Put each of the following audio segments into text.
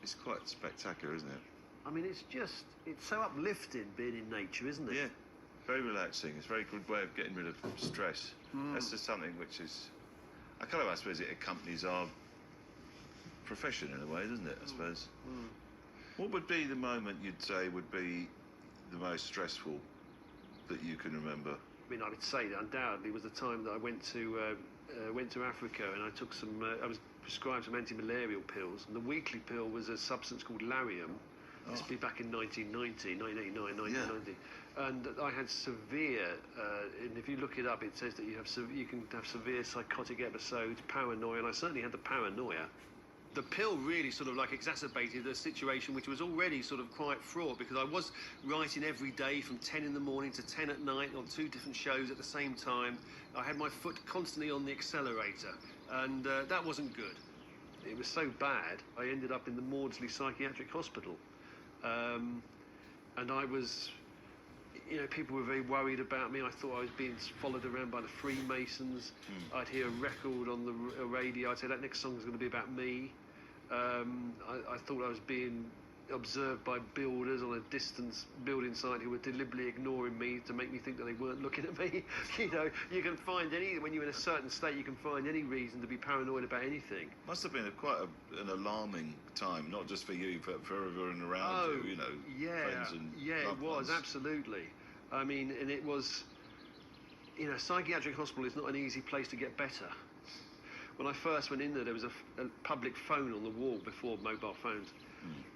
It's quite spectacular, isn't it? I mean, it's so uplifting being in nature, isn't it? Yeah, very relaxing. It's a very good way of getting rid of stress. That's just something which is, I suppose it accompanies our profession in a way, doesn't it, I suppose? What would be the moment you'd say would be the most stressful that you can remember? I mean, I would say that undoubtedly was the time that I went to Africa, and I took some. I was prescribed some anti-malarial pills, and the weekly pill was a substance called Lariam. This would be back in 1989, 1990, and I had severe. And if you look it up, it says that you can have severe psychotic episodes, paranoia, and I certainly had the paranoia. The pill really sort of like exacerbated a situation which was already sort of quite fraught, because I was writing every day from 10 in the morning to 10 at night on 2 different shows at the same time. I had my foot constantly on the accelerator, and that wasn't good. It was so bad, I ended up in the Maudsley Psychiatric Hospital. And I was, people were very worried about me. I thought I was being followed around by the Freemasons. I'd hear a record on the radio. I'd say, that next song's going to be about me. I thought I was being observed by builders on a distance building site who were deliberately ignoring me to make me think that they weren't looking at me. You can find when you're in a certain state, you can find any reason to be paranoid about anything. Must have been quite an alarming time, not just for you, but for everyone around you, friends and it was, absolutely. I mean, and it was, psychiatric hospital is not an easy place to get better. When I first went in there was a public phone on the wall before mobile phones.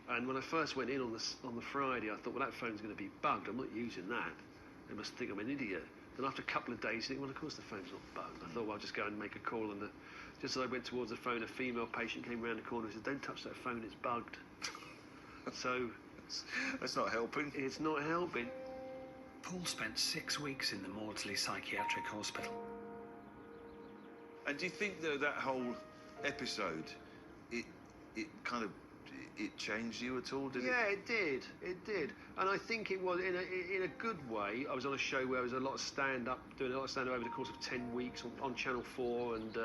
And when I first went in on the Friday, I thought, well, that phone's going to be bugged. I'm not using that. They must think I'm an idiot. Then after a couple of days, you think, well, of course the phone's not bugged. I thought, well, I'll just go and make a call. And just as I went towards the phone, a female patient came around the corner and said, don't touch that phone, it's bugged. So... That's not helping. It's not helping. Paul spent 6 weeks in the Maudsley Psychiatric Hospital. And do you think that whole episode, it changed you at all? Yeah, it did. It did. And I think it was in a good way. I was on a show where there was a lot of stand-up, doing a lot of stand-up over the course of 10 weeks on Channel 4, and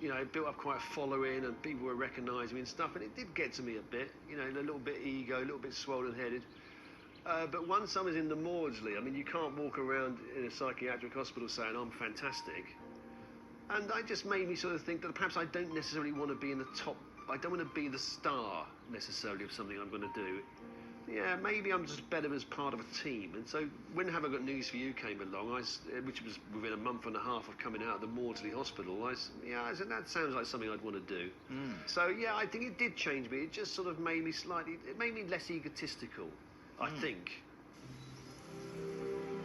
it built up quite a following, and people were recognising me and stuff, and it did get to me a bit, a little bit ego, a little bit swollen-headed. But once I was in the Maudsley, I mean, you can't walk around in a psychiatric hospital saying I'm fantastic. And that just made me sort of think that perhaps I don't necessarily want to be in the top. I don't want to be the star necessarily of something I'm going to do. Yeah, maybe I'm just better as part of a team. And so when Have I Got News For You came along, which was within a month and a half of coming out of the Maudsley Hospital, I said, that sounds like something I'd want to do. So yeah, I think it did change me. It just sort of made me less egotistical, I think.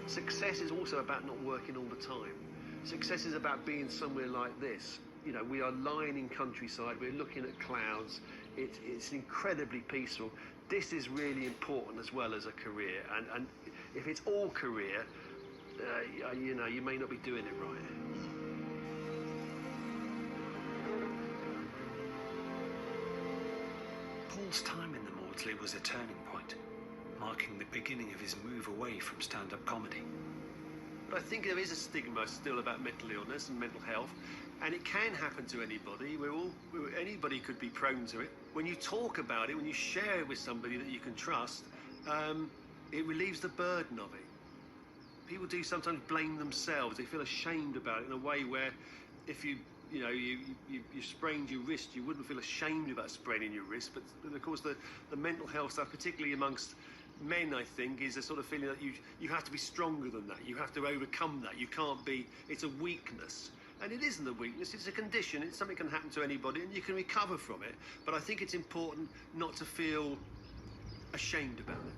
Success is also about not working all the time. Success is about being somewhere like this. We are lying in countryside, we're looking at clouds, it's incredibly peaceful. This is really important as well as a career, and if it's all career, you may not be doing it right. Paul's time in the Maudsley was a turning point, marking the beginning of his move away from stand-up comedy. But I think there is a stigma still about mental illness and mental health, and it can happen to anybody. Anybody could be prone to it. When you talk about it, when you share it with somebody that you can trust, it relieves the burden of it. People do sometimes blame themselves. They feel ashamed about it in a way where if you sprained your wrist, you wouldn't feel ashamed about spraining your wrist. But of course, the mental health stuff, particularly amongst men, I think, is a sort of feeling that you have to be stronger than that. You have to overcome that. You can't be. It's a weakness. And it isn't a weakness, it's a condition. It's something that can happen to anybody, and you can recover from it. But I think it's important not to feel ashamed about it.